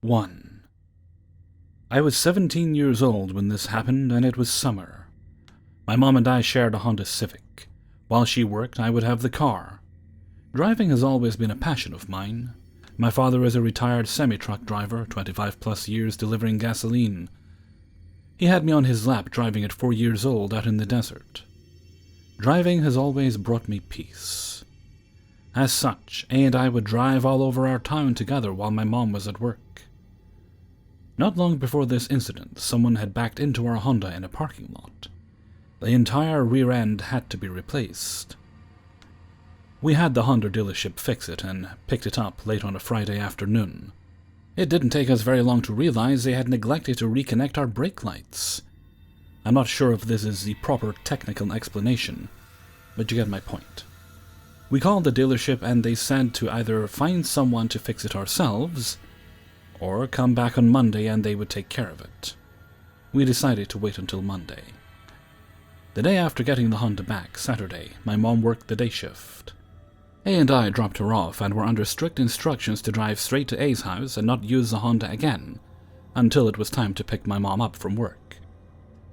1. I was 17 years old when this happened, and it was summer. My mom and I shared a Honda Civic. While she worked, I would have the car. Driving has always been a passion of mine. My father is a retired semi-truck driver, 25-plus years delivering gasoline. He had me on his lap driving at 4 years old out in the desert. Driving has always brought me peace. As such, A and I would drive all over our town together while my mom was at work. Not long before this incident, someone had backed into our Honda in a parking lot. The entire rear end had to be replaced. We had the Honda dealership fix it and picked it up late on a Friday afternoon. It didn't take us very long to realize they had neglected to reconnect our brake lights. I'm not sure if this is the proper technical explanation, but you get my point. We called the dealership and they said to either find someone to fix it ourselves, or come back on Monday and they would take care of it. We decided to wait until Monday. The day after getting the Honda back, Saturday, my mom worked the day shift. A and I dropped her off and were under strict instructions to drive straight to A's house and not use the Honda again, until it was time to pick my mom up from work.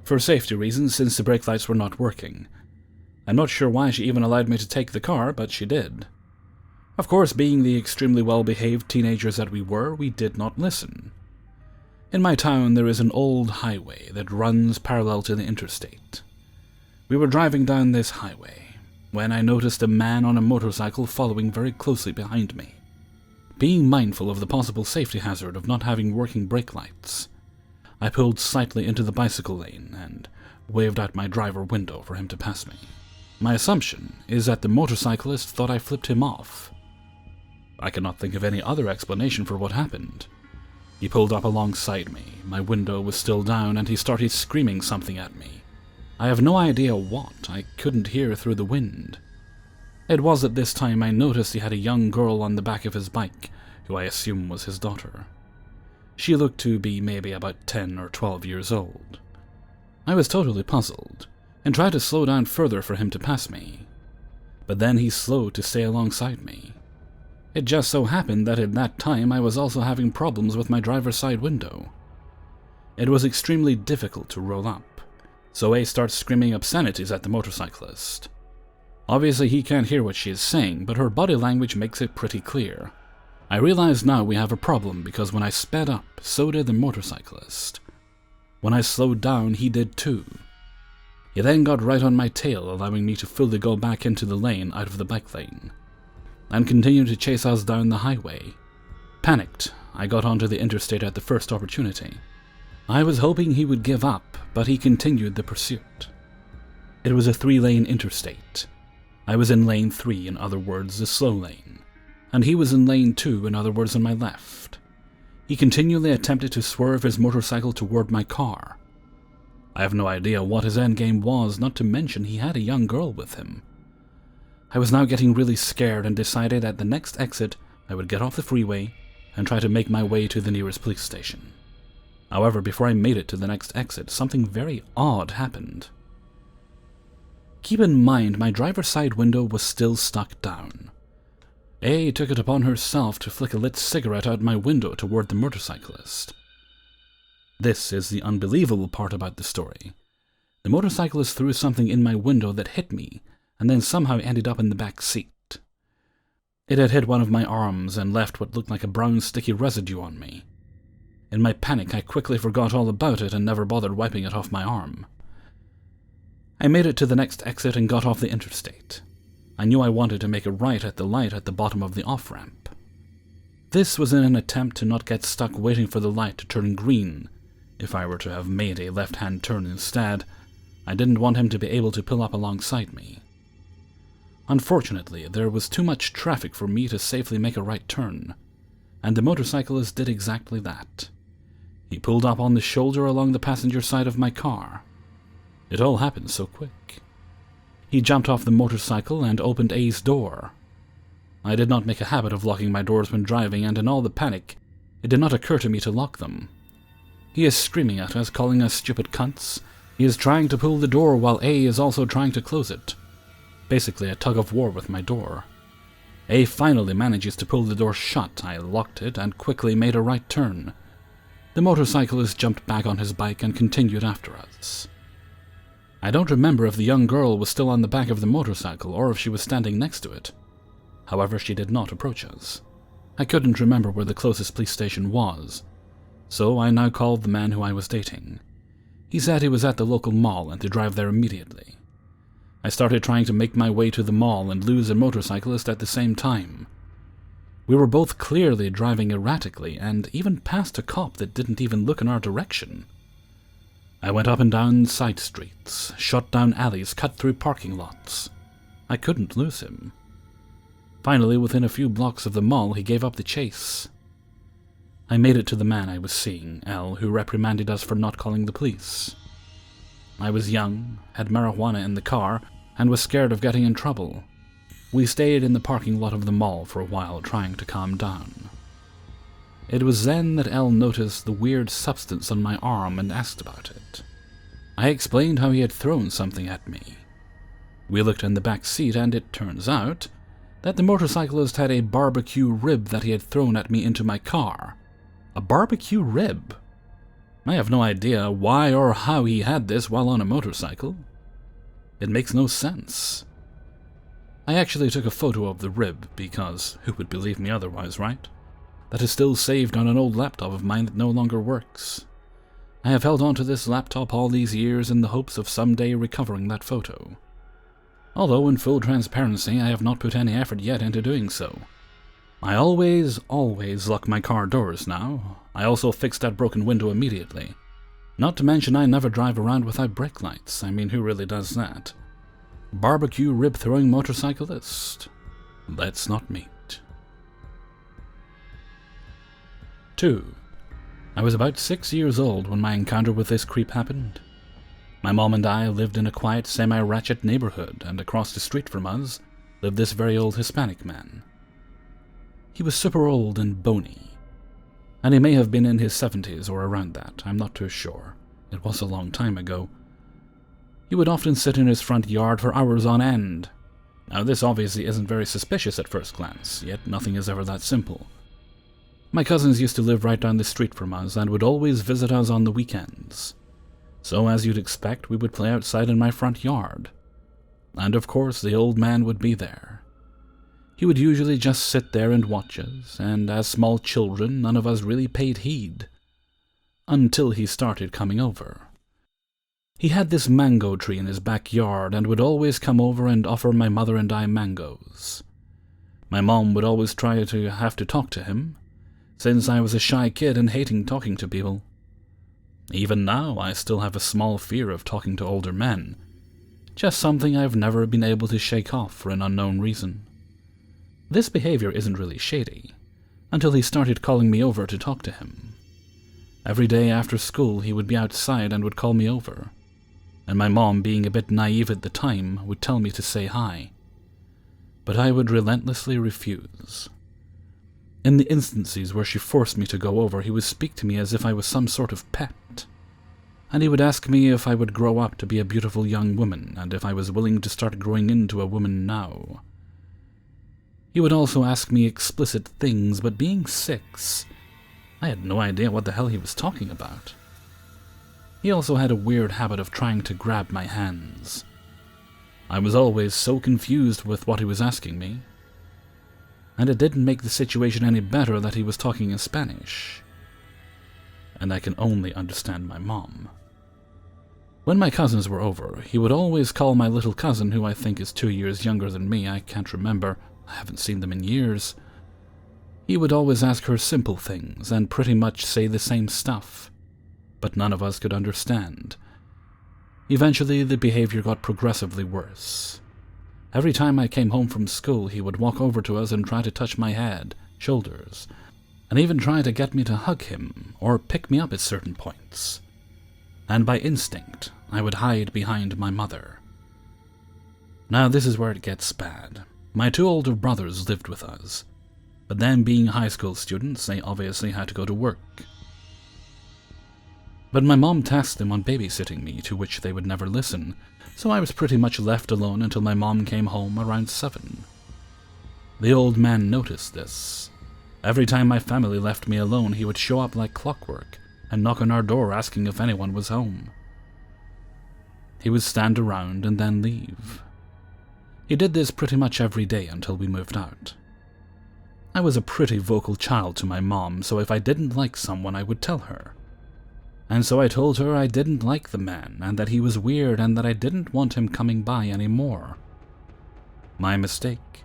For safety reasons, since the brake lights were not working. I'm not sure why she even allowed me to take the car, but she did. Of course, being the extremely well-behaved teenagers that we were, we did not listen. In my town, there is an old highway that runs parallel to the interstate. We were driving down this highway when I noticed a man on a motorcycle following very closely behind me. Being mindful of the possible safety hazard of not having working brake lights, I pulled slightly into the bicycle lane and waved out my driver window for him to pass me. My assumption is that the motorcyclist thought I flipped him off. I cannot think of any other explanation for what happened. He pulled up alongside me, my window was still down, and he started screaming something at me. I have no idea what, I couldn't hear through the wind. It was at this time I noticed he had a young girl on the back of his bike, who I assume was his daughter. She looked to be maybe about 10 or 12 years old. I was totally puzzled, and tried to slow down further for him to pass me. But then he slowed to stay alongside me. It just so happened that at that time I was also having problems with my driver's side window. It was extremely difficult to roll up, so A starts screaming obscenities at the motorcyclist. Obviously he can't hear what she is saying, but her body language makes it pretty clear. I realize now we have a problem because when I sped up, so did the motorcyclist. When I slowed down, he did too. He then got right on my tail, allowing me to fully go back into the lane out of the bike lane, and continued to chase us down the highway. Panicked, I got onto the interstate at the first opportunity. I was hoping he would give up, but he continued the pursuit. It was a 3-lane interstate. I was in lane 3, in other words, the slow lane, and he was in lane 2, in other words, on my left. He continually attempted to swerve his motorcycle toward my car. I have no idea what his endgame was, not to mention he had a young girl with him. I was now getting really scared and decided at the next exit I would get off the freeway and try to make my way to the nearest police station. However, before I made it to the next exit, something very odd happened. Keep in mind, my driver's side window was still stuck down. A took it upon herself to flick a lit cigarette out my window toward the motorcyclist. This is the unbelievable part about the story. The motorcyclist threw something in my window that hit me, and then somehow ended up in the back seat. It had hit one of my arms and left what looked like a brown sticky residue on me. In my panic, I quickly forgot all about it and never bothered wiping it off my arm. I made it to the next exit and got off the interstate. I knew I wanted to make a right at the light at the bottom of the off-ramp. This was in an attempt to not get stuck waiting for the light to turn green. If I were to have made a left-hand turn instead, I didn't want him to be able to pull up alongside me. Unfortunately, there was too much traffic for me to safely make a right turn, and the motorcyclist did exactly that. He pulled up on the shoulder along the passenger side of my car. It all happened so quick. He jumped off the motorcycle and opened A's door. I did not make a habit of locking my doors when driving, and in all the panic, it did not occur to me to lock them. He is screaming at us, calling us stupid cunts. He is trying to pull the door while A is also trying to close it. Basically a tug of war with my door. A finally manages to pull the door shut. I locked it and quickly made a right turn. The motorcyclist jumped back on his bike and continued after us. I don't remember if the young girl was still on the back of the motorcycle or if she was standing next to it. However, she did not approach us. I couldn't remember where the closest police station was, so I now called the man who I was dating. He said he was at the local mall and to drive there immediately. I started trying to make my way to the mall and lose a motorcyclist at the same time. We were both clearly driving erratically and even passed a cop that didn't even look in our direction. I went up and down side streets, shot down alleys, cut through parking lots. I couldn't lose him. Finally, within a few blocks of the mall, he gave up the chase. I made it to the man I was seeing, L, who reprimanded us for not calling the police. I was young, had marijuana in the car, and was scared of getting in trouble. We stayed in the parking lot of the mall for a while, trying to calm down. It was then that L noticed the weird substance on my arm and asked about it. I explained how he had thrown something at me. We looked in the back seat, and it turns out that the motorcyclist had a barbecue rib that he had thrown at me into my car. A barbecue rib? I have no idea why or how he had this while on a motorcycle. It makes no sense. I actually took a photo of the rib because who would believe me otherwise, right? That is still saved on an old laptop of mine that no longer works. I have held on to this laptop all these years in the hopes of someday recovering that photo. Although, in full transparency, I have not put any effort yet into doing so. I always lock my car doors now. I also fixed that broken window immediately. Not to mention I never drive around without brake lights. I mean, who really does that? Barbecue rib-throwing motorcyclist? Let's not meet. 2. I was about 6 years old when my encounter with this creep happened. My mom and I lived in a quiet, semi-ratchet neighborhood, and across the street from us lived this very old Hispanic man. He was super old and bony, and he may have been in his 70s or around that. I'm not too sure. It was a long time ago. He would often sit in his front yard for hours on end. Now, this obviously isn't very suspicious at first glance, yet nothing is ever that simple. My cousins used to live right down the street from us and would always visit us on the weekends. So, as you'd expect, we would play outside in my front yard. And of course, the old man would be there. He would usually just sit there and watch us, and as small children, none of us really paid heed. Until he started coming over. He had this mango tree in his backyard and would always come over and offer my mother and I mangoes. My mom would always try to have to talk to him, since I was a shy kid and hating talking to people. Even now, I still have a small fear of talking to older men, just something I've never been able to shake off for an unknown reason. This behavior isn't really shady, until he started calling me over to talk to him. Every day after school, he would be outside and would call me over, and my mom, being a bit naive at the time, would tell me to say hi. But I would relentlessly refuse. In the instances where she forced me to go over, he would speak to me as if I was some sort of pet. And he would ask me if I would grow up to be a beautiful young woman, and if I was willing to start growing into a woman now. He would also ask me explicit things, but being 6, I had no idea what the hell he was talking about. He also had a weird habit of trying to grab my hands. I was always so confused with what he was asking me, and it didn't make the situation any better that he was talking in Spanish. And I can only understand my mom. When my cousins were over, he would always call my little cousin, who I think is 2 years younger than me. I can't remember. I haven't seen them in years. He would always ask her simple things and pretty much say the same stuff, but none of us could understand. Eventually, the behavior got progressively worse. Every time I came home from school, he would walk over to us and try to touch my head, shoulders, and even try to get me to hug him or pick me up at certain points. And by instinct, I would hide behind my mother. Now, this is where it gets bad. My 2 older brothers lived with us, but them being high school students, they obviously had to go to work. But my mom tasked them on babysitting me, to which they would never listen, so I was pretty much left alone until my mom came home around 7. The old man noticed this. Every time my family left me alone, he would show up like clockwork and knock on our door asking if anyone was home. He would stand around and then leave. He did this pretty much every day until we moved out. I was a pretty vocal child to my mom, so if I didn't like someone, I would tell her. And so I told her I didn't like the man, and that he was weird, and that I didn't want him coming by anymore. My mistake.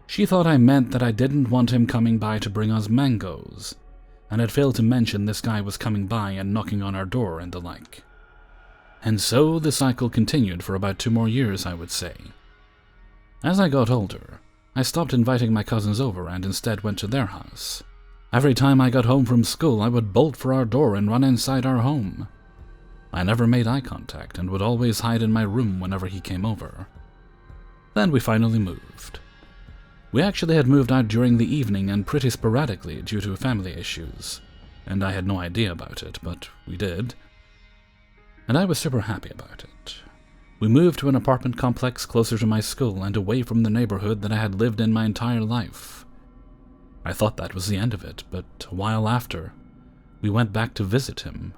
She thought I meant that I didn't want him coming by to bring us mangoes, and had failed to mention this guy was coming by and knocking on our door and the like. And so the cycle continued for about 2 more years, I would say. As I got older, I stopped inviting my cousins over and instead went to their house. Every time I got home from school, I would bolt for our door and run inside our home. I never made eye contact and would always hide in my room whenever he came over. Then we finally moved. We actually had moved out during the evening and pretty sporadically due to family issues, and I had no idea about it, but we did. And I was super happy about it. We moved to an apartment complex closer to my school and away from the neighborhood that I had lived in my entire life. I thought that was the end of it, but a while after, we went back to visit him.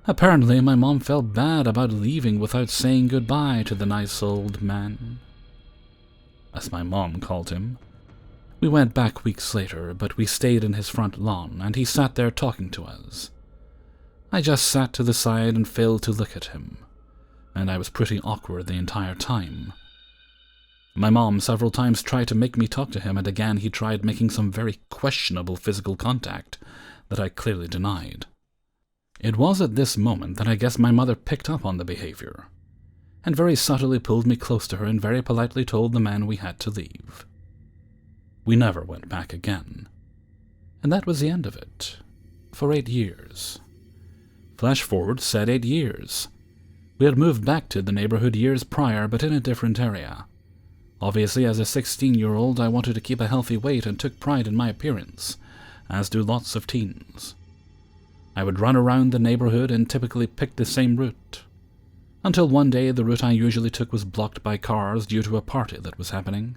Apparently, my mom felt bad about leaving without saying goodbye to the nice old man, as my mom called him. We went back weeks later, but we stayed in his front lawn, and he sat there talking to us. I just sat to the side and failed to look at him, and I was pretty awkward the entire time. My mom several times tried to make me talk to him, and again he tried making some very questionable physical contact that I clearly denied. It was at this moment that I guess my mother picked up on the behavior, and very subtly pulled me close to her and very politely told the man we had to leave. We never went back again, and that was the end of it, for 8 years. Flash forward, said 8 years. We had moved back to the neighborhood years prior, but in a different area. Obviously, as a 16-year-old, I wanted to keep a healthy weight and took pride in my appearance, as do lots of teens. I would run around the neighborhood and typically pick the same route, until one day the route I usually took was blocked by cars due to a party that was happening.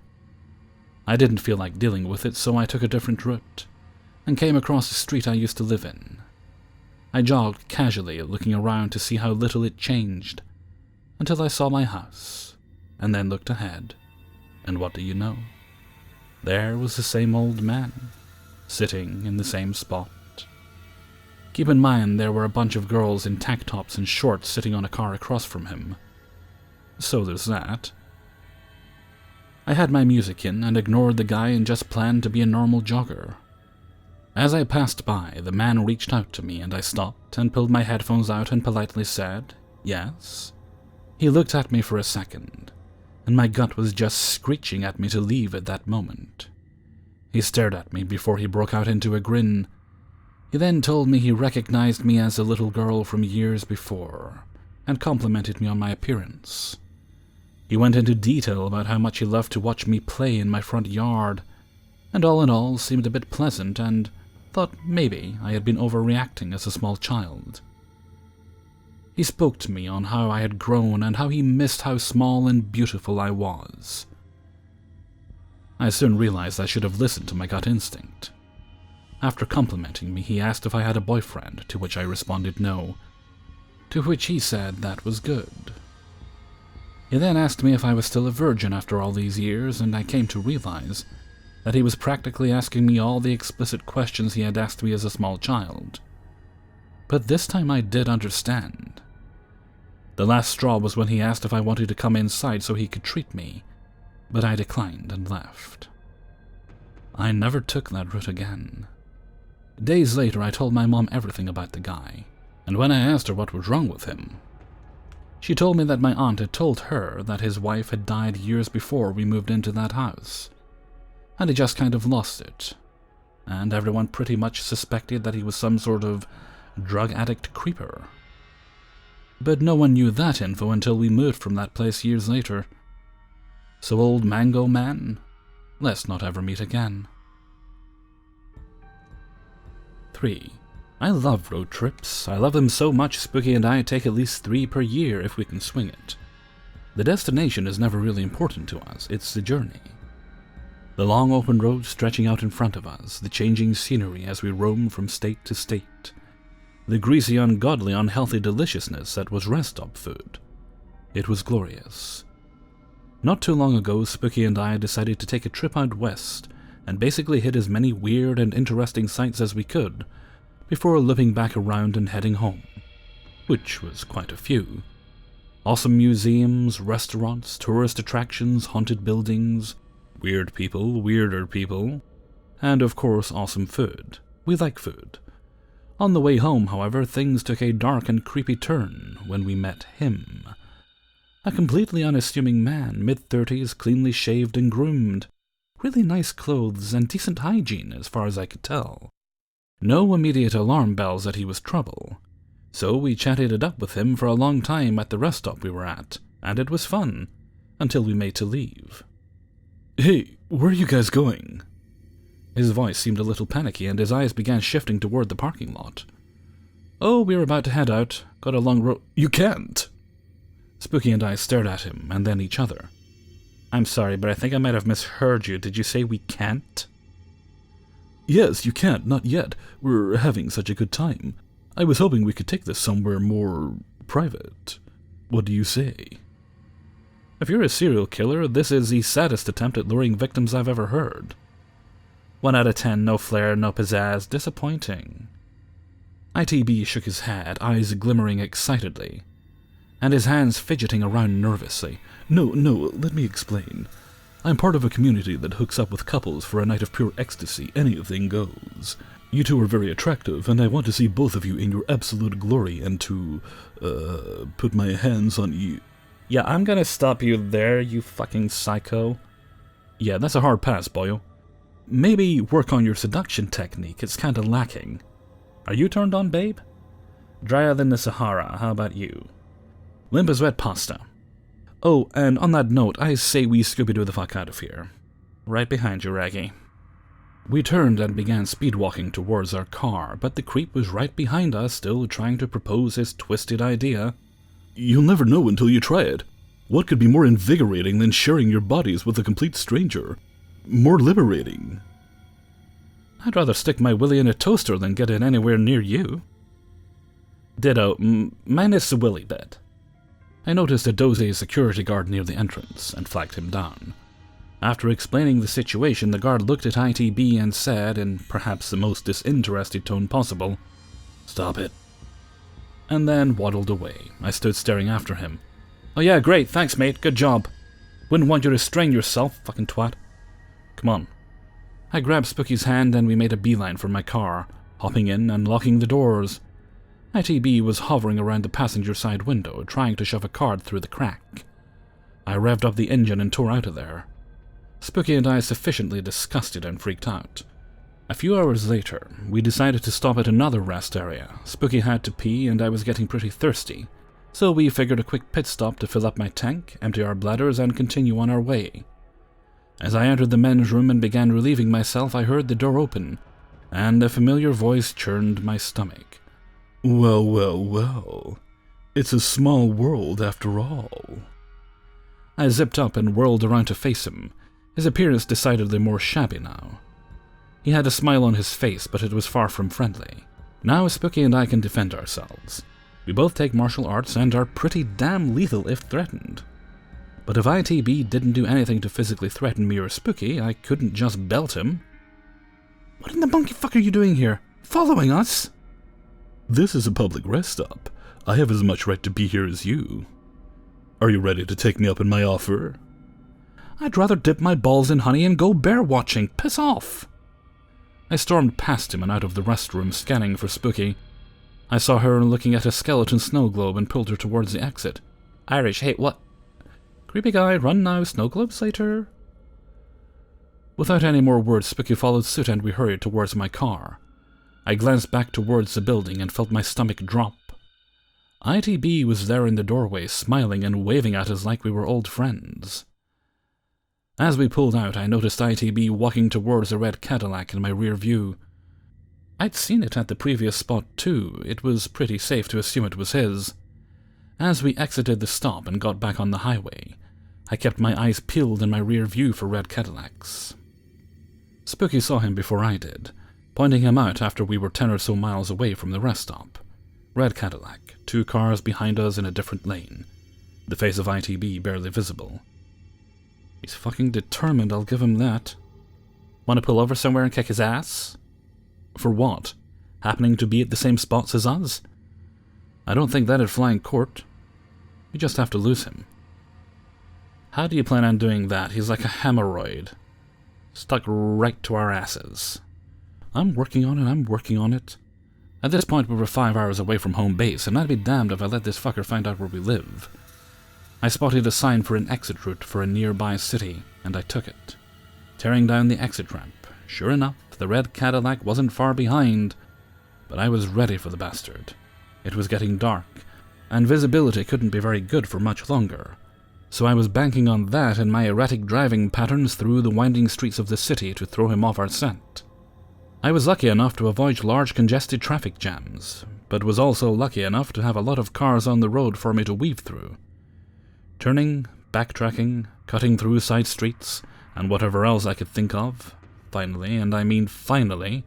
I didn't feel like dealing with it, so I took a different route, and came across the street I used to live in. I jogged casually, looking around to see how little it changed, until I saw my house, and then looked ahead. And what do you know? There was the same old man, sitting in the same spot. Keep in mind there were a bunch of girls in tank tops and shorts sitting on a car across from him. So there's that. I had my music in and ignored the guy and just planned to be a normal jogger. As I passed by, the man reached out to me and I stopped and pulled my headphones out and politely said, "Yes?" He looked at me for a second, and my gut was just screeching at me to leave at that moment. He stared at me before he broke out into a grin. He then told me he recognized me as a little girl from years before, and complimented me on my appearance. He went into detail about how much he loved to watch me play in my front yard, and all in all seemed a bit pleasant, and thought maybe I had been overreacting as a small child. He spoke to me on how I had grown and how he missed how small and beautiful I was. I soon realized I should have listened to my gut instinct. After complimenting me, he asked if I had a boyfriend, to which I responded no, to which he said that was good. He then asked me if I was still a virgin after all these years, and I came to realize that he was practically asking me all the explicit questions he had asked me as a small child. But this time I did understand. The last straw was when he asked if I wanted to come inside so he could treat me, but I declined and left. I never took that route again. Days later, I told my mom everything about the guy, and when I asked her what was wrong with him, she told me that my aunt had told her that his wife had died years before we moved into that house, and he just kind of lost it, and everyone pretty much suspected that he was some sort of drug addict creeper. But no one knew that info until we moved from that place years later. So old Mango Man, let's not ever meet again. 3. I love road trips. I love them so much Spooky and I take at least 3 per year if we can swing it. The destination is never really important to us, it's the journey. The long open road stretching out in front of us, the changing scenery as we roam from state to state, the greasy, ungodly, unhealthy deliciousness that was rest stop food. It was glorious. Not too long ago, Spooky and I decided to take a trip out west and basically hit as many weird and interesting sights as we could before looping back around and heading home, which was quite a few. Awesome museums, restaurants, tourist attractions, haunted buildings, weird people, weirder people, and of course awesome food. We like food. On the way home, however, things took a dark and creepy turn when we met him. A completely unassuming man, mid-30s, cleanly shaved and groomed. Really nice clothes and decent hygiene as far as I could tell. No immediate alarm bells that he was trouble. So we chatted it up with him for a long time at the rest stop we were at, and it was fun, until we made to leave. "Hey, where are you guys going?" His voice seemed a little panicky, and his eyes began shifting toward the parking lot. "Oh, we're about to head out. Got a long road." "You can't!" Spooky and I stared at him, and then each other. "I'm sorry, but I think I might have misheard you. Did you say we can't?" "Yes, you can't. Not yet. We're having such a good time. I was hoping we could take this somewhere more private. What do you say?" If you're a serial killer, this is the saddest attempt at luring victims I've ever heard. 1 out of 10, no flair, no pizzazz, disappointing. ITB shook his head, eyes glimmering excitedly, and his hands fidgeting around nervously. No, let me explain. I'm part of a community that hooks up with couples for a night of pure ecstasy. Anything goes. You two are very attractive, and I want to see both of you in your absolute glory and to, put my hands on you. Yeah, I'm gonna stop you there, you fucking psycho. Yeah, that's a hard pass, boyo. Maybe work on your seduction technique, it's kinda lacking. Are you turned on, babe? Drier than the Sahara, how about you? Limp as wet pasta. Oh, and on that note, I say we Scooby-Doo the fuck out of here. Right behind you, Raggy. We turned and began speed-walking towards our car, but the creep was right behind us, still trying to propose his twisted idea. You'll never know until you try it. What could be more invigorating than sharing your bodies with a complete stranger? More liberating. I'd rather stick my willy in a toaster than get it anywhere near you. Ditto, minus the willy bit. I noticed a dozy security guard near the entrance and flagged him down. After explaining the situation, the guard looked at ITB and said, in perhaps the most disinterested tone possible, "Stop it," and then waddled away. I stood staring after him. "Oh yeah, great, thanks mate, good job. Wouldn't want you to strain yourself, fucking twat. Come on." I grabbed Spooky's hand and we made a beeline for my car, hopping in and locking the doors. ITB was hovering around the passenger side window, trying to shove a card through the crack. I revved up the engine and tore out of there. Spooky and I sufficiently disgusted and freaked out. A few hours later, we decided to stop at another rest area. Spooky had to pee and I was getting pretty thirsty, so we figured a quick pit stop to fill up my tank, empty our bladders, and continue on our way. As I entered the men's room and began relieving myself, I heard the door open, and a familiar voice churned my stomach. Well. It's a small world after all. I zipped up and whirled around to face him, his appearance decidedly more shabby now. He had a smile on his face, but it was far from friendly. Now Spooky and I can defend ourselves. We both take martial arts and are pretty damn lethal if threatened. But if ITB didn't do anything to physically threaten me or Spooky, I couldn't just belt him. What in the monkey fuck are you doing here? Following us? This is a public rest stop. I have as much right to be here as you. Are you ready to take me up in my offer? I'd rather dip my balls in honey and go bear watching. Piss off! I stormed past him and out of the restroom, scanning for Spooky. I saw her looking at a skeleton snow globe and pulled her towards the exit. Irish, hey, what? Creepy guy, run now, snow globes later? Without any more words, Spooky followed suit and we hurried towards my car. I glanced back towards the building and felt my stomach drop. ITB was there in the doorway, smiling and waving at us like we were old friends. As we pulled out, I noticed ITB walking towards a red Cadillac in my rear view. I'd seen it at the previous spot too. It was pretty safe to assume it was his. As we exited the stop and got back on the highway, I kept my eyes peeled in my rear view for red Cadillacs. Spooky saw him before I did, pointing him out after we were 10 or so miles away from the rest stop. Red Cadillac, 2 cars behind us in a different lane. The face of ITB barely visible. He's fucking determined, I'll give him that. Want to pull over somewhere and kick his ass? For what? Happening to be at the same spots as us? I don't think that'd fly in court. We just have to lose him. How do you plan on doing that? He's like a hemorrhoid. Stuck right to our asses. I'm working on it. At this point we were 5 hours away from home base, and I'd be damned if I let this fucker find out where we live. I spotted a sign for an exit route for a nearby city, and I took it. Tearing down the exit ramp, sure enough, the red Cadillac wasn't far behind, but I was ready for the bastard. It was getting dark, and visibility couldn't be very good for much longer, so I was banking on that and my erratic driving patterns through the winding streets of the city to throw him off our scent. I was lucky enough to avoid large congested traffic jams, but was also lucky enough to have a lot of cars on the road for me to weave through. Turning, backtracking, cutting through side streets, and whatever else I could think of, finally, and I mean finally,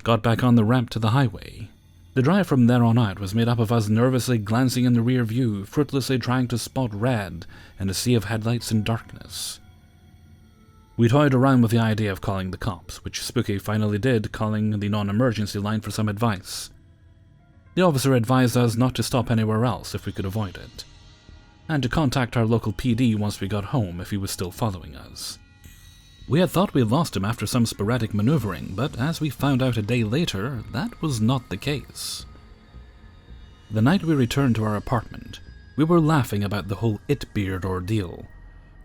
got back on the ramp to the highway. The drive from there on out was made up of us nervously glancing in the rear view, fruitlessly trying to spot red in a sea of headlights and darkness. We toyed around with the idea of calling the cops, which Spooky finally did, calling the non-emergency line for some advice. The officer advised us not to stop anywhere else if we could avoid it, and to contact our local PD once we got home if he was still following us. We had thought we had lost him after some sporadic maneuvering, but as we found out a day later, that was not the case. The night we returned to our apartment, we were laughing about the whole it-beard ordeal,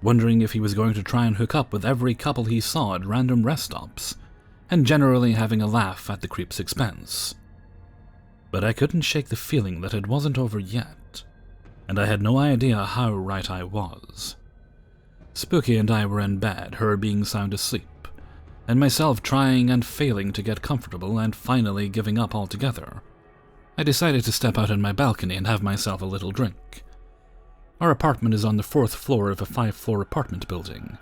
wondering if he was going to try and hook up with every couple he saw at random rest stops, and generally having a laugh at the creep's expense. But I couldn't shake the feeling that it wasn't over yet, and I had no idea how right I was. Spooky and I were in bed, her being sound asleep, and myself trying and failing to get comfortable and finally giving up altogether. I decided to step out on my balcony and have myself a little drink. Our apartment is on the 4th floor of a 5-floor apartment building,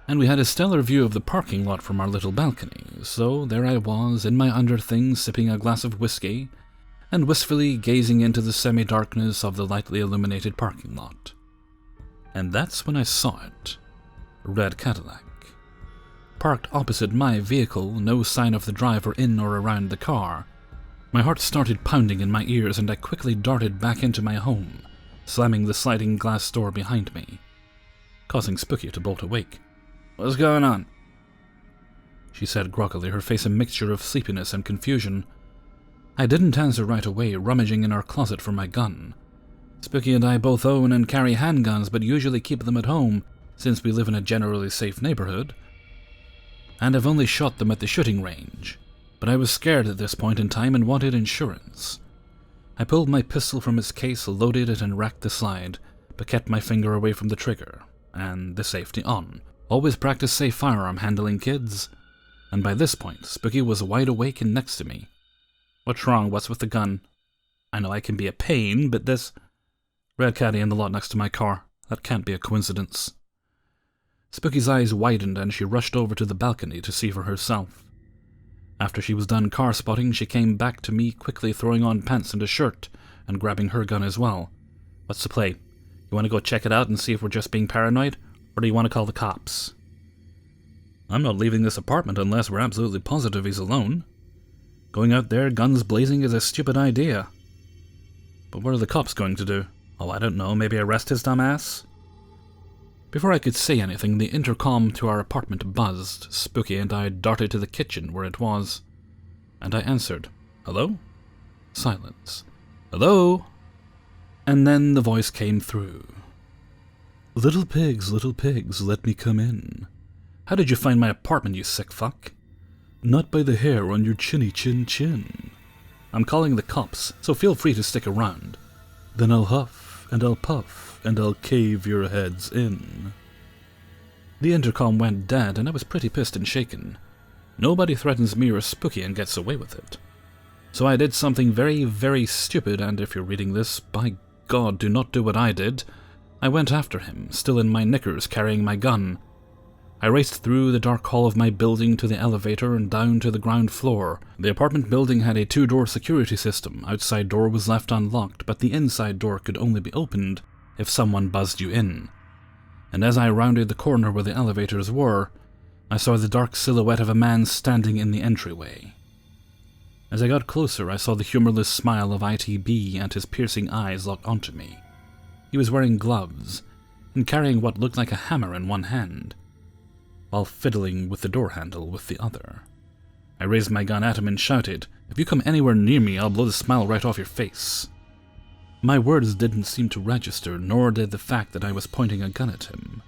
and we had a stellar view of the parking lot from our little balcony, so there I was in my underthings sipping a glass of whiskey and wistfully gazing into the semi-darkness of the lightly illuminated parking lot. And that's when I saw it. A red Cadillac. Parked opposite my vehicle, no sign of the driver in or around the car. My heart started pounding in my ears and I quickly darted back into my home, slamming the sliding glass door behind me, causing Spooky to bolt awake. "What's going on?" she said groggily, her face a mixture of sleepiness and confusion. I didn't answer right away, rummaging in our closet for my gun. Spooky and I both own and carry handguns, but usually keep them at home, since we live in a generally safe neighborhood. And I've only shot them at the shooting range, but I was scared at this point in time and wanted insurance. I pulled my pistol from its case, loaded it and racked the slide, but kept my finger away from the trigger, and the safety on. Always practice safe firearm handling, kids. And by this point, Spooky was wide awake and next to me. "What's wrong? What's with the gun?" "I know I can be a pain, but this..." "Red Caddy in the lot next to my car. That can't be a coincidence." Spooky's eyes widened and she rushed over to the balcony to see for herself. After she was done car spotting, she came back to me, quickly throwing on pants and a shirt and grabbing her gun as well. "What's the play? You want to go check it out and see if we're just being paranoid, or do you want to call the cops?" "I'm not leaving this apartment unless we're absolutely positive he's alone. Going out there, guns blazing, is a stupid idea." "But what are the cops going to do? Oh, I don't know, maybe arrest his dumb ass?" Before I could say anything, the intercom to our apartment buzzed. Spooky and I darted to the kitchen where it was, and I answered. "Hello?" Silence. "Hello?" And then the voice came through. little pigs, let me come in." "How did you find my apartment, you sick fuck?" "Not by the hair on your chinny chin. I'm calling the cops, so feel free to stick around. Then I'll huff, and I'll puff, and I'll cave your heads in." The intercom went dead, and I was pretty pissed and shaken. Nobody threatens me or Spooky and gets away with it. So I did something very, very stupid, and if you're reading this, by God, do not do what I did. I went after him, still in my knickers, carrying my gun. I raced through the dark hall of my building to the elevator and down to the ground floor. The apartment building had a 2-door security system. Outside door was left unlocked, but the inside door could only be opened if someone buzzed you in. And as I rounded the corner where the elevators were, I saw the dark silhouette of a man standing in the entryway. As I got closer, I saw the humorless smile of ITB and his piercing eyes locked onto me. He was wearing gloves and carrying what looked like a hammer in one hand, while fiddling with the door handle with the other. I raised my gun at him and shouted, "If you come anywhere near me, I'll blow the smile right off your face." My words didn't seem to register, nor did the fact that I was pointing a gun at him.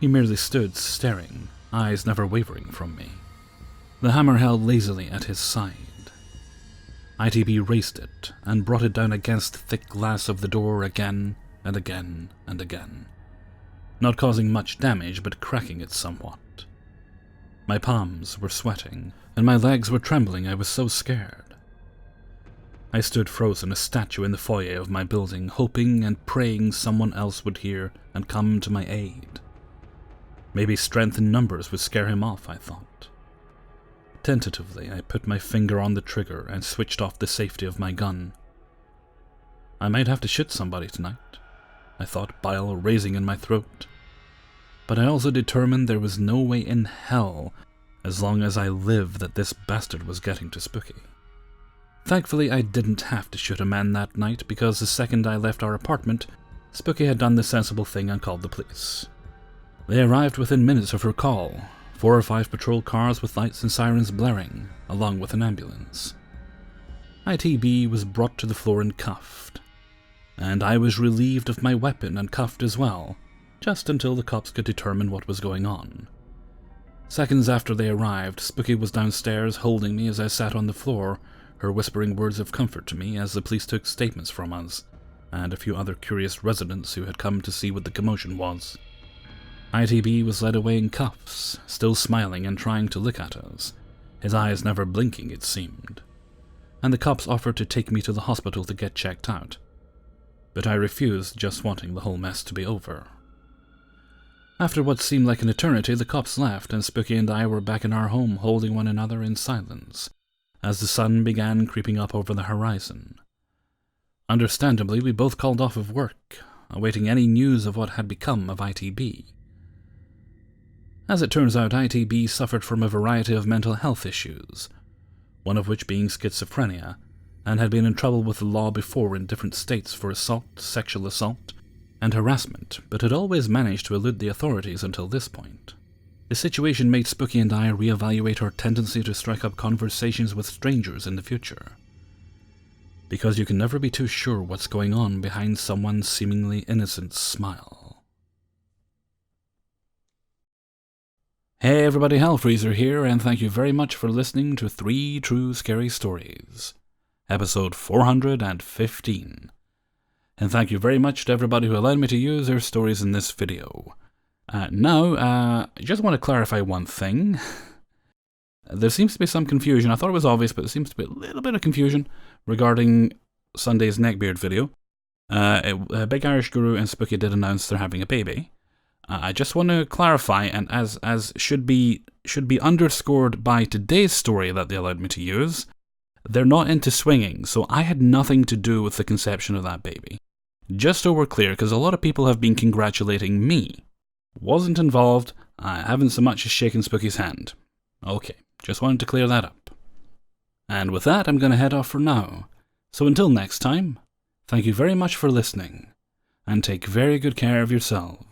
He merely stood staring, eyes never wavering from me, the hammer held lazily at his side. ITB raised it and brought it down against the thick glass of the door again and again and again, not causing much damage but cracking it somewhat. My palms were sweating and my legs were trembling. I was so scared. I stood frozen, a statue in the foyer of my building, hoping and praying someone else would hear and come to my aid. Maybe strength in numbers would scare him off, I thought. Tentatively, I put my finger on the trigger and switched off the safety of my gun. I might have to shoot somebody tonight, I thought, bile raising in my throat. But I also determined there was no way in hell, as long as I lived, that this bastard was getting to Spooky. Thankfully, I didn't have to shoot a man that night, because the second I left our apartment, Spooky had done the sensible thing and called the police. They arrived within minutes of her call, 4 or 5 patrol cars with lights and sirens blaring, along with an ambulance. ITB was brought to the floor and cuffed, and I was relieved of my weapon and cuffed as well, just until the cops could determine what was going on. Seconds after they arrived, Spooky was downstairs holding me as I sat on the floor, her whispering words of comfort to me as the police took statements from us, and a few other curious residents who had come to see what the commotion was. ITB was led away in cuffs, still smiling and trying to look at us, his eyes never blinking, it seemed. And the cops offered to take me to the hospital to get checked out, but I refused, just wanting the whole mess to be over. After what seemed like an eternity, the cops left, and Spooky and I were back in our home holding one another in silence, as the sun began creeping up over the horizon. Understandably, we both called off of work, awaiting any news of what had become of ITB. As it turns out, ITB suffered from a variety of mental health issues, one of which being schizophrenia, and had been in trouble with the law before in different states for assault, sexual assault, and harassment, but had always managed to elude the authorities until this point. The situation made Spooky and I reevaluate our tendency to strike up conversations with strangers in the future, because you can never be too sure what's going on behind someone's seemingly innocent smile. Hey everybody, Hellfreezer here, and thank you very much for listening to 3 True Scary Stories, episode 415. And thank you very much to everybody who allowed me to use their stories in this video. I just want to clarify one thing. There seems to be some confusion. I thought it was obvious, but there seems to be a little bit of confusion regarding Sunday's Neckbeard video. Big Irish Guru and Spooky did announce they're having a baby. I just want to clarify, and as should be underscored by today's story that they allowed me to use, they're not into swinging, so I had nothing to do with the conception of that baby. Just so we're clear, because a lot of people have been congratulating me. Wasn't involved, I haven't so much as shaken Spooky's hand. Okay, just wanted to clear that up. And with that, I'm going to head off for now. So until next time, thank you very much for listening, and take very good care of yourselves.